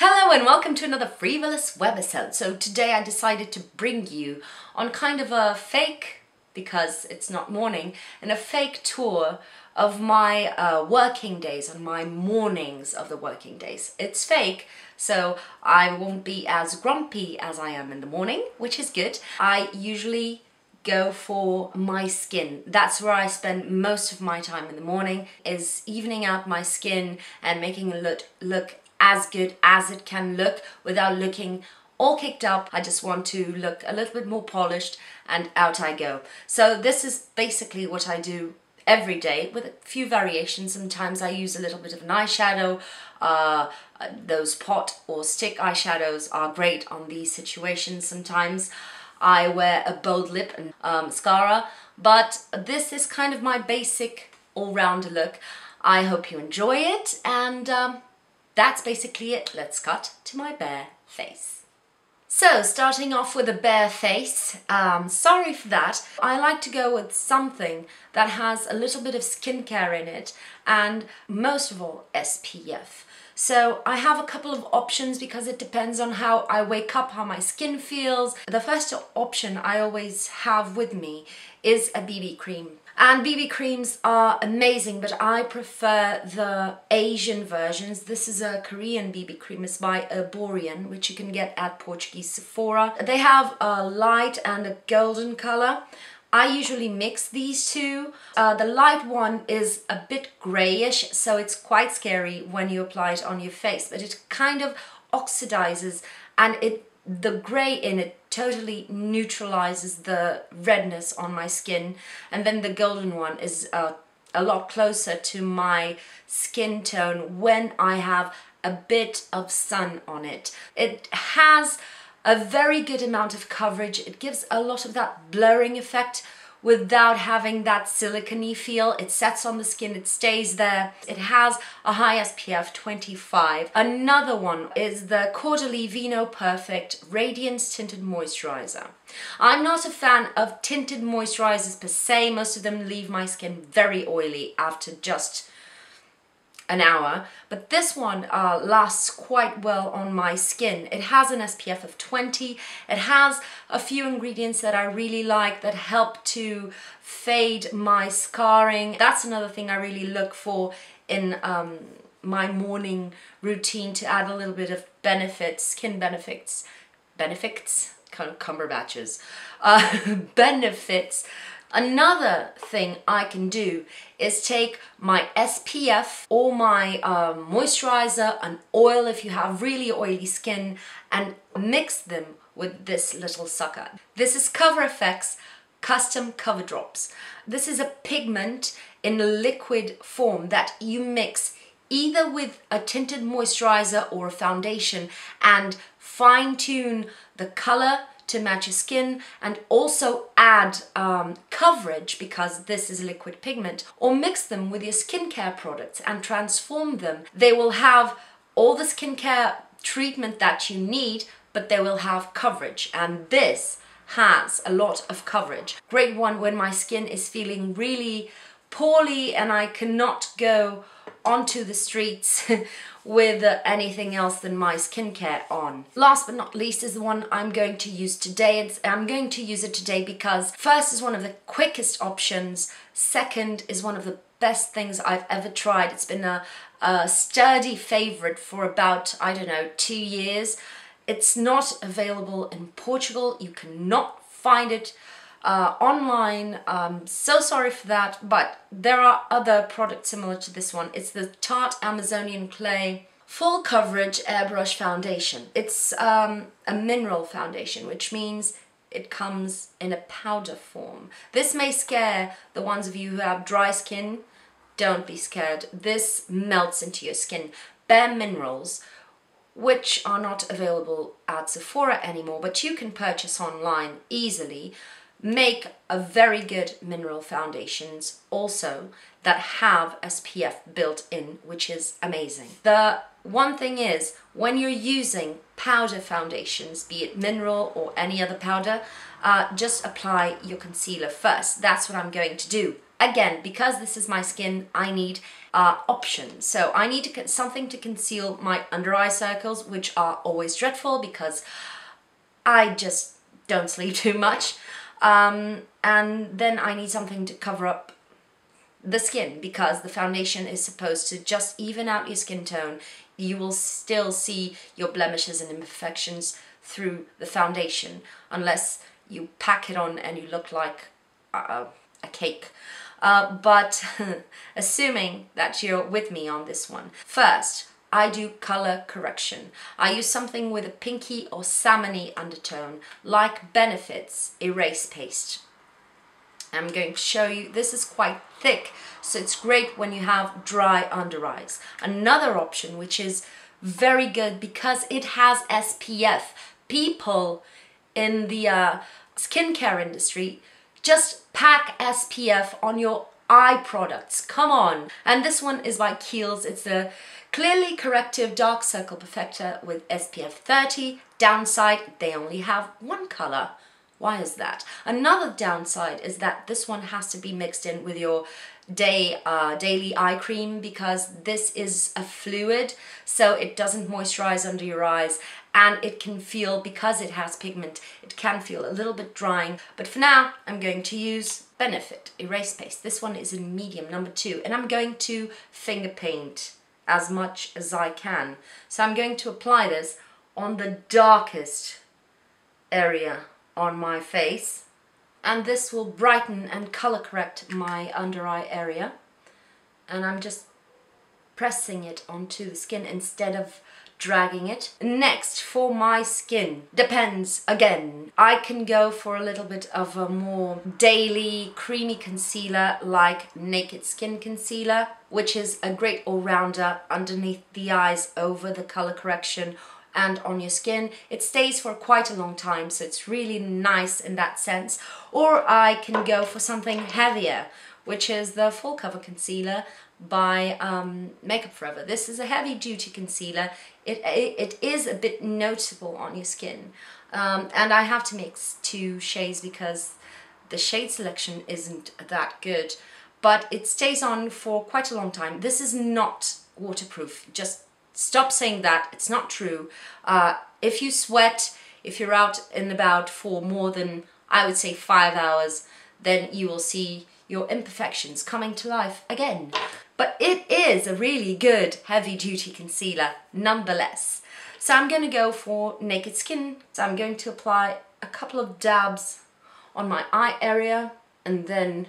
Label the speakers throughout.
Speaker 1: Hello and welcome to another free.volous webisode. So today I decided to bring you on kind of a fake, because it's not morning, and a fake tour of my working days, on my mornings of the working days. It's fake, so I won't be as grumpy as I am in the morning, which is good. I usually go for my skin. That's where I spend most of my time in the morning, is evening out my skin and making it look as good as it can look without looking all kicked up. I just want to look a little bit more polished, and out I go. So this is basically what I do every day, with a few variations. Sometimes I use a little bit of an eyeshadow. Those pot or stick eyeshadows are great on these situations. Sometimes I wear a bold lip and mascara, but this is kind of my basic all-rounder look. I hope you enjoy it, and that's basically it. Let's cut to my bare face. So, starting off with a bare face, sorry for that. I like to go with something that has a little bit of skincare in it, and most of all, SPF. So I have a couple of options because it depends on how I wake up, how my skin feels. The first option I always have with me is a BB cream. And BB creams are amazing, but I prefer the Asian versions. This is a Korean BB cream. It's by ERBORIAN, which you can get at Portuguese Sephora. They have a light and a golden color. I usually mix these two. The light one is a bit grayish, so it's quite scary when you apply it on your face, but it kind of oxidizes, and the gray in it totally neutralizes the redness on my skin. And then the golden one is a lot closer to my skin tone when I have a bit of sun on it. It has a very good amount of coverage. It gives a lot of that blurring effect without having that silicone feel. It sets on the skin, it stays there. It has a high SPF 25. Another one is the CAUDALIE VINOPERFECT Radiance Tinted Moisturizer. I'm not a fan of tinted moisturizers per se. Most of them leave my skin very oily after just an hour, but this one lasts quite well on my skin. It has an SPF of 20. It has a few ingredients that I really like that help to fade my scarring. That's another thing I really look for in my morning routine, to add a little bit of benefits, skin benefits, kind of Cumberbatches, benefits. Another thing I can do is take my SPF or my moisturizer, an oil if you have really oily skin, and mix them with this little sucker. This is CORRECTIVE Custom Cover Drops. This is a pigment in a liquid form that you mix either with a tinted moisturizer or a foundation and fine-tune the color to match your skin, and also add coverage, because this is liquid pigment, or mix them with your skincare products and transform them. They will have all the skincare treatment that you need, but they will have coverage, and this has a lot of coverage. Great one when my skin is feeling really poorly and I cannot go onto the streets with anything else than my skincare on. Last but not least is the one I'm going to use today. I'm going to use it today because first is one of the quickest options, second is one of the best things I've ever tried. It's been a sturdy favorite for about, I don't know, 2 years. It's not available in Portugal. You cannot find it online. So sorry for that, but there are other products similar to this one. It's the Tarte Amazonian Clay Full Coverage Airbrush Foundation. It's a mineral foundation, which means it comes in a powder form. This may scare the ones of you who have dry skin. Don't be scared. This melts into your skin. Bare Minerals, which are not available at Sephora anymore, but you can purchase online easily, make a very good mineral foundations also that have SPF built in, which is amazing. The one thing is, when you're using powder foundations, be it mineral or any other powder, just apply your concealer first. That's what I'm going to do. again, because this is my skin, I need options. So I need something to conceal my under eye circles, which are always dreadful because I just don't sleep too much. And then I need something to cover up the skin, because the foundation is supposed to just even out your skin tone. You will still see your blemishes and imperfections through the foundation, unless you pack it on and you look like a cake. But assuming that you're with me on this one, first, I do color correction. I use something with a pinky or salmony undertone, like Benefit's Erase Paste. I'm going to show you, this is quite thick, so it's great when you have dry under eyes. Another option, which is very good because it has SPF. People in the skincare industry just pack SPF on your eye products. Come on. And this one is by KIEL'S. It's the Clearly Corrective Dark Circle Perfector with SPF 30. Downside, they only have one color. Why is that? Another downside is that this one has to be mixed in with your daily eye cream, because this is a fluid, so it doesn't moisturize under your eyes, and it can feel, because it has pigment, it can feel a little bit drying. But for now, I'm going to use Benefit Erase Paste. This one is in medium, number 2, and I'm going to finger paint as much as I can. So I'm going to apply this on the darkest area on my face, and this will brighten and color correct my under eye area. And I'm just pressing it onto the skin instead of dragging it. Next, for my skin, depends again. I can go for a little bit of a more daily creamy concealer like Naked Skin Concealer, which is a great all-rounder underneath the eyes, over the color correction, and on your skin. It stays for quite a long time, so it's really nice in that sense. Or I can go for something heavier, which is the Full Cover Concealer by Makeup Forever. This is a heavy duty concealer. It is a bit noticeable on your skin, and I have to mix 2 shades because the shade selection isn't that good, but it stays on for quite a long time. This is not waterproof. Just stop saying that, it's not true. If you sweat, if you're out and about for more than, I would say, 5 hours, then you will see your imperfections coming to life again. But it is a really good heavy duty concealer nonetheless. So I'm going to go for Naked Skin. So I'm going to apply a couple of dabs on my eye area, and then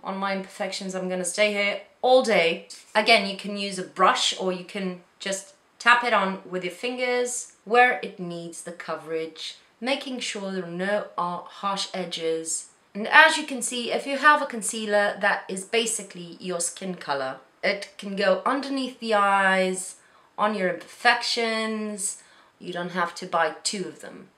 Speaker 1: on my imperfections I'm going to stay here all day. Again, you can use a brush, or you can just tap it on with your fingers where it needs the coverage, making sure there are no harsh edges. And as you can see, if you have a concealer that is basically your skin color, it can go underneath the eyes, on your imperfections. You don't have to buy 2 of them.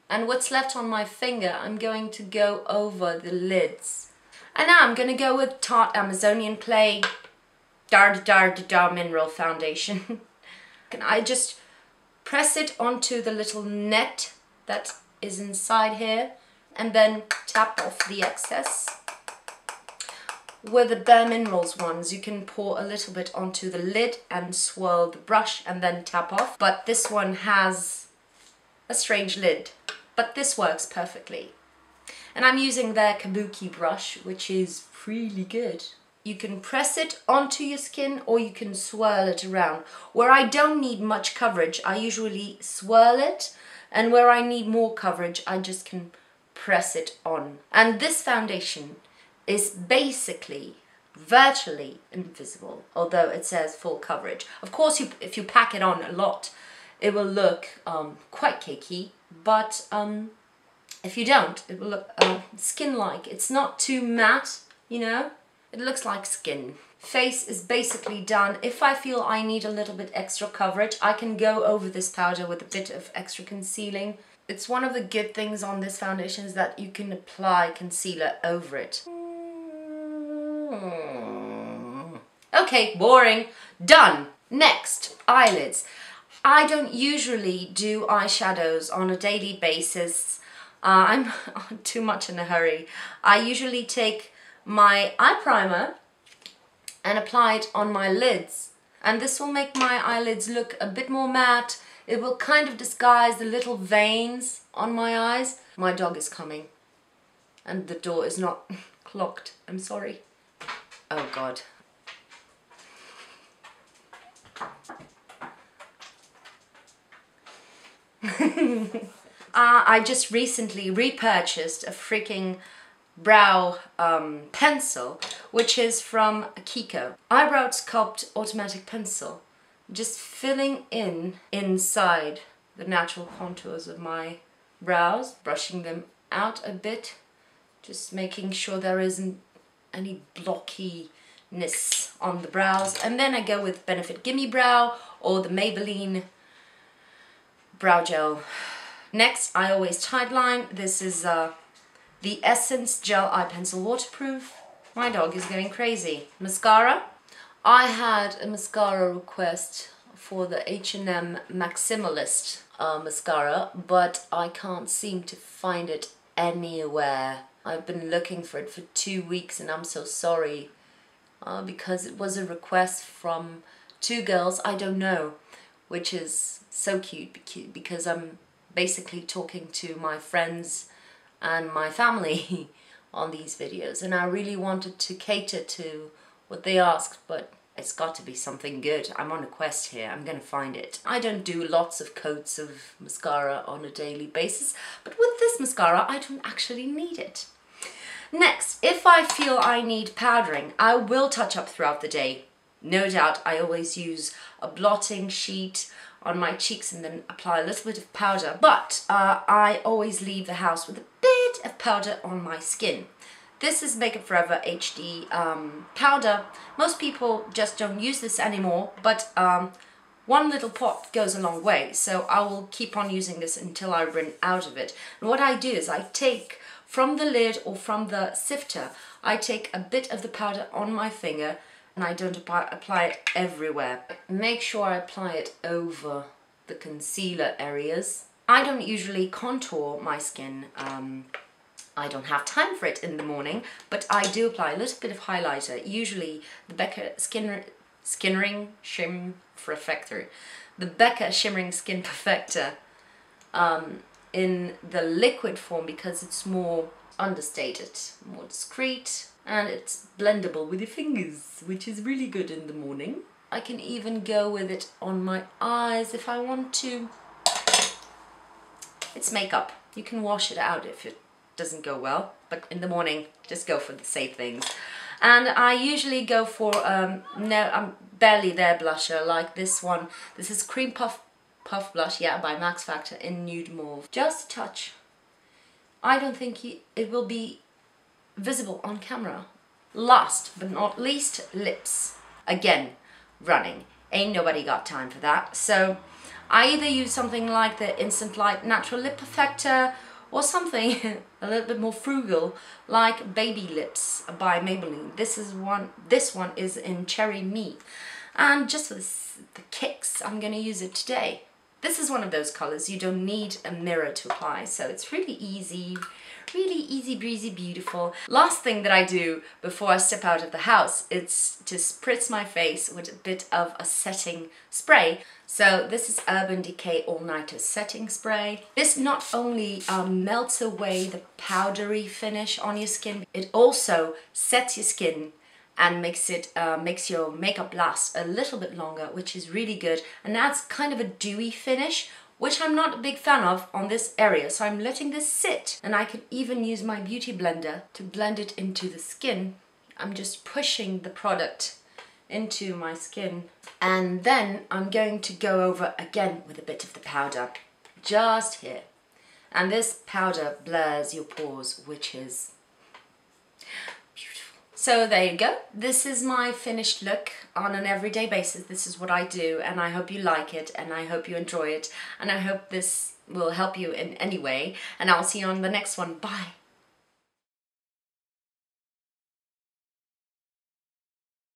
Speaker 1: And what's left on my finger, I'm going to go over the lids. And now I'm going to go with Tarte Amazonian Clay Dar Mineral Foundation. And I just press it onto the little net that is inside here, and then tap off the excess. With the Bare Minerals ones, you can pour a little bit onto the lid and swirl the brush and then tap off. But this one has a strange lid, but this works perfectly. And I'm using their Kabuki brush, which is really good. You can press it onto your skin, or you can swirl it around. Where I don't need much coverage, I usually swirl it, and where I need more coverage, I just can press it on. And this foundation is basically virtually invisible, although it says full coverage. Of course, if you pack it on a lot, it will look quite cakey, but if you don't, it will look skin-like. It's not too matte, you know? It looks like skin. Face is basically done. If I feel I need a little bit extra coverage, I can go over this powder with a bit of extra concealing. It's one of the good things on this foundation is that you can apply concealer over it. Okay, boring. Done. Next, eyelids. I don't usually do eyeshadows on a daily basis. I'm too much in a hurry. I usually take my eye primer and apply it on my lids. And this will make my eyelids look a bit more matte. It will kind of disguise the little veins on my eyes. My dog is coming and the door is not clocked. I'm sorry. Oh God. I just recently repurchased a freaking brow pencil, which is from KIKO. Eyebrow Sculpt automatic pencil. Just filling in inside the natural contours of my brows, brushing them out a bit, just making sure there isn't any blockiness on the brows. And then I go with Benefit Gimme Brow or the Maybelline brow gel. Next, I always tightline. This is the Essence Gel Eye Pencil Waterproof. My dog is going crazy. Mascara. I had a mascara request for the H&M Maximalist mascara, but I can't seem to find it anywhere. I've been looking for it for 2 weeks and I'm so sorry because it was a request from 2 girls I don't know, which is so cute because I'm basically talking to my friends and my family on these videos, and I really wanted to cater to what they asked, but it's got to be something good. I'm on a quest here. I'm gonna find it. I don't do lots of coats of mascara on a daily basis, but with this mascara I don't actually need it. Next, if I feel I need powdering, I will touch up throughout the day. No doubt, I always use a blotting sheet on my cheeks and then apply a little bit of powder, but I always leave the house with a bit of powder on my skin. This is Makeup Forever HD powder. Most people just don't use this anymore, but one little pot goes a long way, so I will keep on using this until I run out of it. And what I do is I take from the lid or from the sifter, I take a bit of the powder on my finger and I don't apply it everywhere. Make sure I apply it over the concealer areas. I don't usually contour my skin. I don't have time for it in the morning, but I do apply a little bit of highlighter, usually the BECCA the BECCA Shimmering Skin Perfector in the liquid form because it's more understated, more discreet, and it's blendable with your fingers, which is really good in the morning. I can even go with it on my eyes if I want to. It's makeup. You can wash it out if it doesn't go well, but in the morning just go for the safe things. And I usually go for no, I'm barely there blusher like this one. This is Cream Puff Blush, yeah, by Max Factor in Nude Mauve. Just a touch. I don't think it will be visible on camera. Last but not least, lips. Again, running. Ain't nobody got time for that. So I either use something like the Instant Light Natural Lip Perfector or something a little bit more frugal like Baby Lips by Maybelline. This one is in Cherry Me. And just for the kicks, I'm gonna use it today. This is one of those colors you don't need a mirror to apply, so it's really easy breezy, beautiful. Last thing that I do before I step out of the house is to spritz my face with a bit of a setting spray. So this is Urban Decay All Nighter Setting Spray. This not only melts away the powdery finish on your skin, it also sets your skin and makes your makeup last a little bit longer, which is really good, and adds kind of a dewy finish, which I'm not a big fan of on this area. So I'm letting this sit, and I can even use my beauty blender to blend it into the skin. I'm just pushing the product into my skin, and then I'm going to go over again with a bit of the powder, just here. And this powder blurs your pores, which is beautiful. So there you go. This is my finished look on an everyday basis. This is what I do, and I hope you like it, and I hope you enjoy it, and I hope this will help you in any way, and I'll see you on the next one. Bye.